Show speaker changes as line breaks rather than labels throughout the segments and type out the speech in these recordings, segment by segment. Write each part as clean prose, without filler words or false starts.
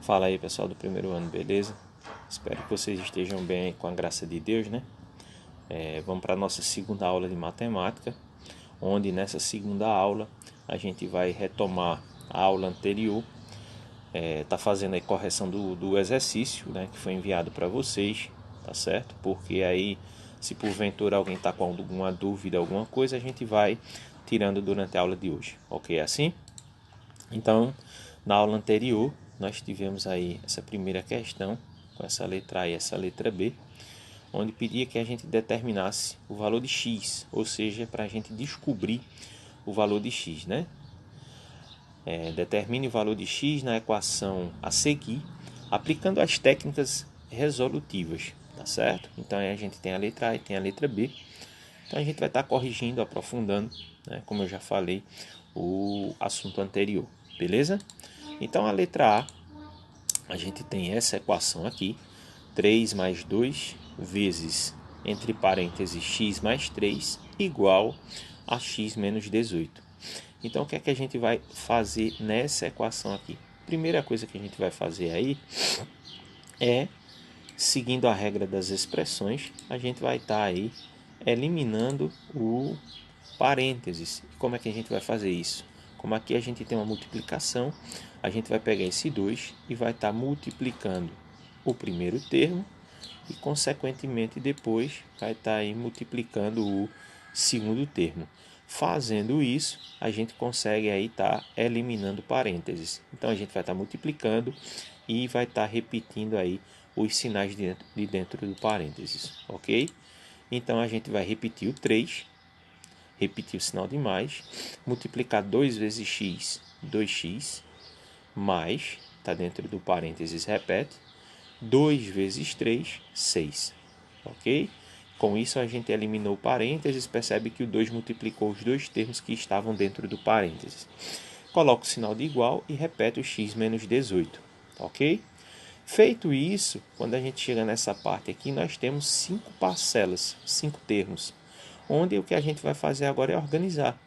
Fala aí, pessoal do primeiro ano, beleza? Espero que vocês estejam bem aí, com a graça de Deus, né? Vamos para a nossa segunda aula de matemática, onde nessa segunda aula a gente vai retomar a aula anterior, tá fazendo a correção do exercício, né, que foi enviado para vocês, tá certo? Porque aí, se porventura alguém está com alguma dúvida, alguma coisa, a gente vai tirando durante a aula de hoje, ok? Assim? Então, na aula anterior, nós tivemos aí essa primeira questão, com essa letra A e essa letra B, onde pedia que a gente determinasse o valor de x, ou seja, para a gente descobrir o valor de x, né? Determine o valor de x na equação a seguir, aplicando as técnicas resolutivas, tá certo? Então, aí a gente tem a letra A e tem a letra B. Então, a gente vai estar corrigindo, aprofundando, né, como eu já falei, o assunto anterior, beleza? Então, a letra A gente tem essa equação aqui, 3 mais 2 vezes, entre parênteses, x mais 3 igual a x menos 18. Então, o que é que a gente vai fazer nessa equação aqui? Primeira coisa que a gente vai fazer aí é, seguindo a regra das expressões, a gente vai estar aí eliminando o parênteses. Como é que a gente vai fazer isso? Como aqui a gente tem uma multiplicação, a gente vai pegar esse 2 e vai estar multiplicando o primeiro termo e, consequentemente, depois vai estar aí multiplicando o segundo termo. Fazendo isso, a gente consegue aí estar eliminando parênteses. Então, a gente vai estar multiplicando e vai estar repetindo aí os sinais de dentro do parênteses, ok? Então, a gente vai repetir o 3, repetir o sinal de mais, multiplicar 2 vezes x, 2x, mais, está dentro do parênteses, repete, 2 vezes 3, 6, ok? Com isso a gente eliminou o parênteses, percebe que o 2 multiplicou os dois termos que estavam dentro do parênteses. Coloca o sinal de igual e repete o x menos 18, ok? Feito isso, quando a gente chega nessa parte aqui, nós temos 5 parcelas, 5 termos, onde o que a gente vai fazer agora é organizar.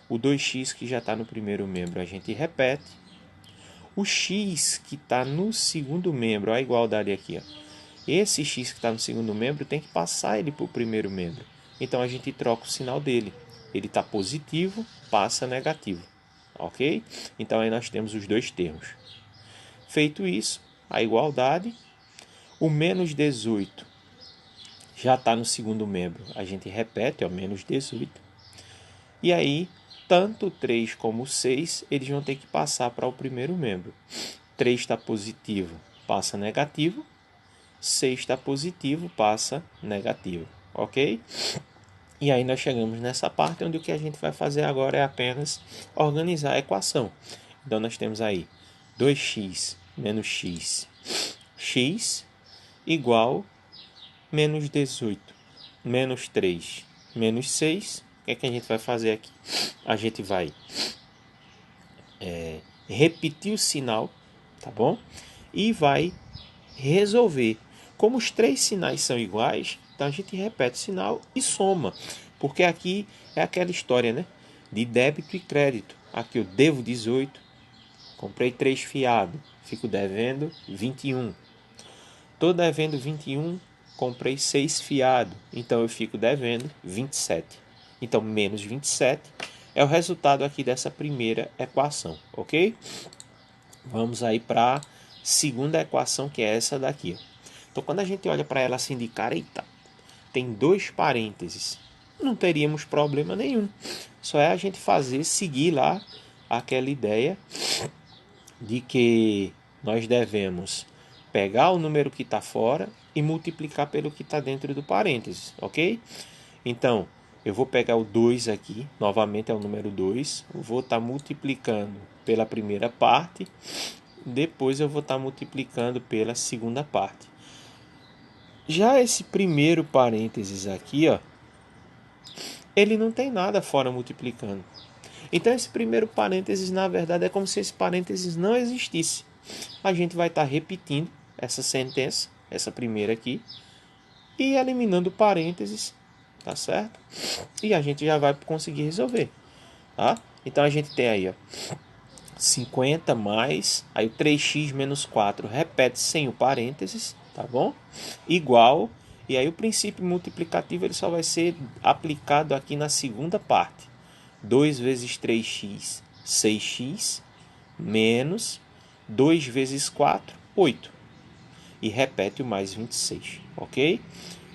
O 2x que já está no primeiro membro a gente repete. O x que está no segundo membro, a igualdade aqui, ó. Esse x que está no segundo membro tem que passar ele para o primeiro membro. Então a gente troca o sinal dele. Ele está positivo, passa negativo. Ok? Então aí nós temos os dois termos. Feito isso, a igualdade, o menos 18 já está no segundo membro. A gente repete, ó, menos 18. E aí, tanto o 3 como o 6, eles vão ter que passar para o primeiro membro. 3 está positivo, passa negativo. 6 está positivo, passa negativo. Ok? E aí nós chegamos nessa parte onde o que a gente vai fazer agora é apenas organizar a equação. Então nós temos aí 2x menos x igual menos 18 menos 3 menos 6. O que é que a gente vai fazer aqui? A gente vai repetir o sinal, tá bom? E vai resolver. Como os três sinais são iguais, então a gente repete o sinal e soma. Porque aqui é aquela história, né? De débito e crédito. Aqui eu devo 18, comprei 3 fiado, fico devendo 21. Estou devendo 21, comprei 6 fiado, então eu fico devendo 27. Então, menos 27 é o resultado aqui dessa primeira equação, ok? Vamos aí para a segunda equação, que é essa daqui. Então, quando a gente olha para ela assim de cara, eita, tem 2 parênteses, não teríamos problema nenhum. Só é a gente seguir lá aquela ideia de que nós devemos pegar o número que está fora e multiplicar pelo que está dentro do parênteses, ok? Então, eu vou pegar o 2 aqui, novamente é o número 2, vou estar multiplicando pela primeira parte, depois eu vou estar multiplicando pela segunda parte. Já esse primeiro parênteses aqui, ó, ele não tem nada fora multiplicando. Então esse primeiro parênteses, na verdade, é como se esse parênteses não existisse. A gente vai estar repetindo essa sentença, essa primeira aqui, e eliminando parênteses, tá certo? E a gente já vai conseguir resolver, tá? Então a gente tem aí, ó, 50 mais, aí o 3x menos 4 repete sem o parênteses, tá bom? Igual, e aí o princípio multiplicativo ele só vai ser aplicado aqui na segunda parte. 2 vezes 3x, 6x, menos 2 vezes 4, 8. E repete o mais 26, ok?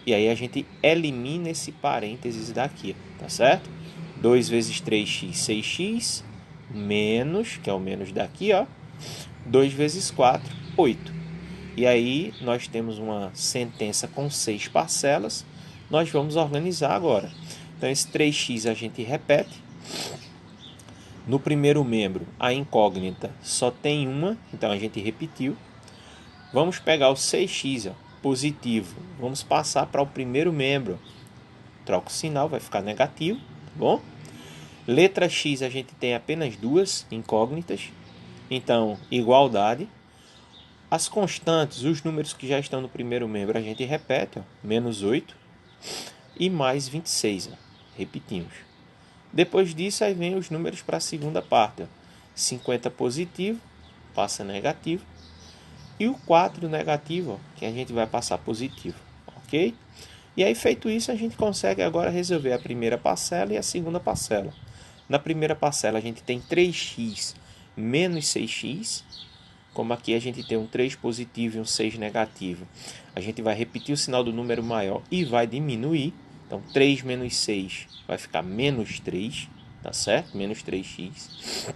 E aí a gente elimina esse parênteses daqui, tá certo? 2 vezes 3x, 6x, menos, que é o menos daqui, ó, 2 vezes 4, 8. E aí nós temos uma sentença com 6 parcelas, nós vamos organizar agora. Então esse 3x a gente repete. No primeiro membro, a incógnita só tem uma, então a gente repetiu. Vamos pegar o 6x, ó, positivo, vamos passar para o primeiro membro. Troca o sinal, vai ficar negativo, tá bom? Letra X a gente tem apenas duas incógnitas, então igualdade. As constantes, os números que já estão no primeiro membro, a gente repete, ó, menos 8 e mais 26, ó, repetimos. Depois disso, aí vem os números para a segunda parte, ó, 50 positivo, passa negativo, e o 4 negativo, ó, que a gente vai passar positivo, ok? E aí, feito isso, a gente consegue agora resolver a primeira parcela e a segunda parcela. Na primeira parcela, a gente tem 3x menos 6x. Como aqui a gente tem um 3 positivo e um 6 negativo, a gente vai repetir o sinal do número maior e vai diminuir. Então, 3 menos 6 vai ficar menos 3, tá certo? Menos 3x.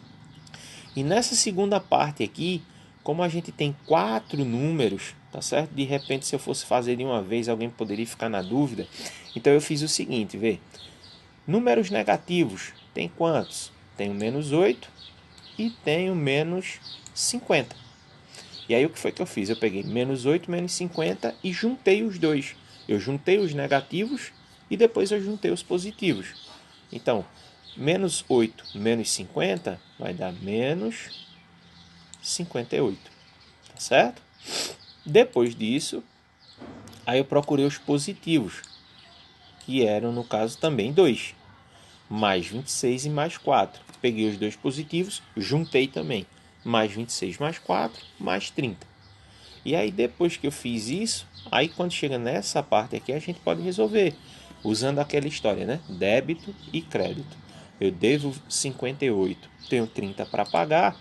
E nessa segunda parte aqui, como a gente tem 4 números, tá certo? De repente, se eu fosse fazer de uma vez, alguém poderia ficar na dúvida. Então, eu fiz o seguinte, vê. Números negativos, tem quantos? Tem o menos 8 e tem o menos 50. E aí o que foi que eu fiz? Eu peguei menos 8, menos 50 e juntei os dois. Eu juntei os negativos e depois eu juntei os positivos. Então, menos 8 menos 50 vai dar menos 58. Tá certo? Depois disso, aí eu procurei os positivos, que eram no caso também 2. Mais 26 e mais 4. Peguei os dois positivos, juntei também. Mais 26 mais 4, mais 30. E aí depois que eu fiz isso, aí quando chega nessa parte aqui, a gente pode resolver. Usando aquela história, né? Débito e crédito. Eu devo 58, tenho 30 para pagar,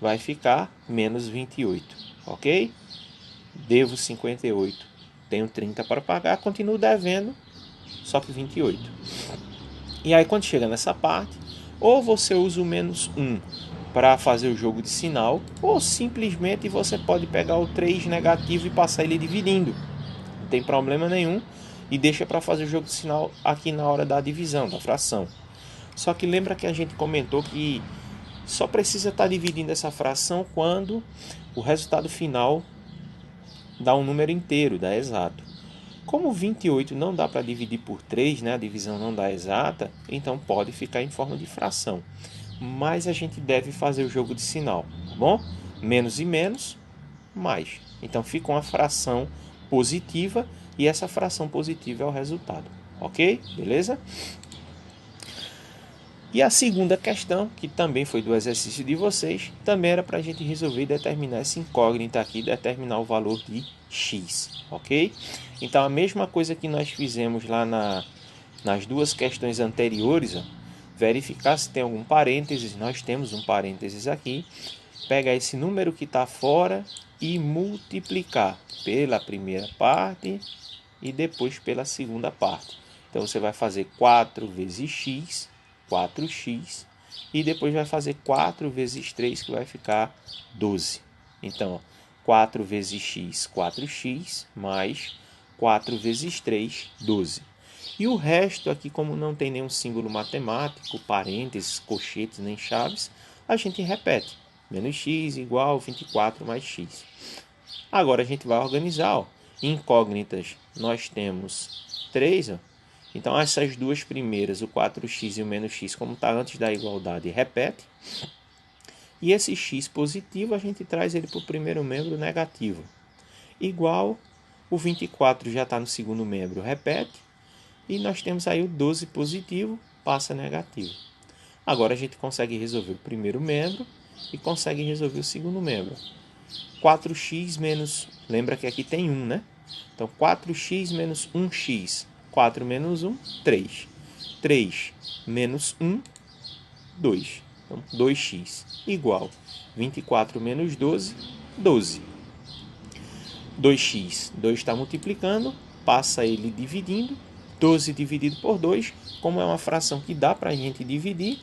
vai ficar menos 28, ok? Devo 58, tenho 30 para pagar, continuo devendo, só que 28. E aí quando chega nessa parte, ou você usa o menos 1 para fazer o jogo de sinal, ou simplesmente você pode pegar o 3 negativo e passar ele dividindo. Não tem problema nenhum e deixa para fazer o jogo de sinal aqui na hora da divisão, da fração. Só que lembra que a gente comentou que só precisa estar dividindo essa fração quando o resultado final dá um número inteiro, dá exato. Como 28 não dá para dividir por 3, né? A divisão não dá exata, então pode ficar em forma de fração. Mas a gente deve fazer o jogo de sinal, tá bom? Menos e menos, mais. Então fica uma fração positiva e essa fração positiva é o resultado, ok? Beleza? E a segunda questão, que também foi do exercício de vocês, também era para a gente resolver e determinar essa incógnita aqui, determinar o valor de x, ok? Então a mesma coisa que nós fizemos lá nas duas questões anteriores, ó, verificar se tem algum parênteses, nós temos um parênteses aqui, pegar esse número que está fora e multiplicar pela primeira parte e depois pela segunda parte. Então você vai fazer 4 vezes x, 4x, e depois vai fazer 4 vezes 3, que vai ficar 12. Então, 4 vezes x, 4x, mais 4 vezes 3, 12. E o resto aqui, como não tem nenhum símbolo matemático, parênteses, colchetes nem chaves, a gente repete. Menos x igual 24 mais x. Agora a gente vai organizar, ó. Incógnitas, nós temos 3, ó. Então essas duas primeiras, o 4x e o menos x, como está antes da igualdade, repete. E esse x positivo, a gente traz ele para o primeiro membro negativo. Igual, o 24 já está no segundo membro, repete. E nós temos aí o 12 positivo, passa negativo. Agora a gente consegue resolver o primeiro membro e consegue resolver o segundo membro. 4x menos... Lembra que aqui tem 1, né? Então, 4x menos 1x. 4 menos 1, 3. 3 menos 1, 2. Então, 2x igual 24 menos 12, 12. 2x, 2 está multiplicando, passa ele dividindo. 12 dividido por 2, como é uma fração que dá para a gente divide.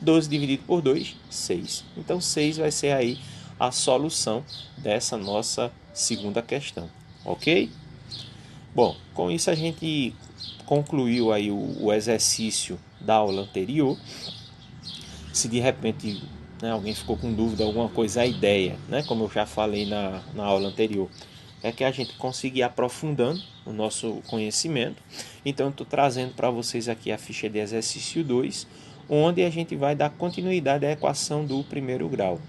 12 dividido por 2, 6. Então, 6 vai ser aí a solução dessa nossa segunda questão, ok? Bom, com isso a gente concluiu aí o exercício da aula anterior. Se de repente, né, alguém ficou com dúvida, alguma coisa, a ideia, né, como eu já falei na aula anterior, é que a gente consiga ir aprofundando o nosso conhecimento. Então, eu estou trazendo para vocês aqui a ficha de exercício 2, onde a gente vai dar continuidade à equação do primeiro grau.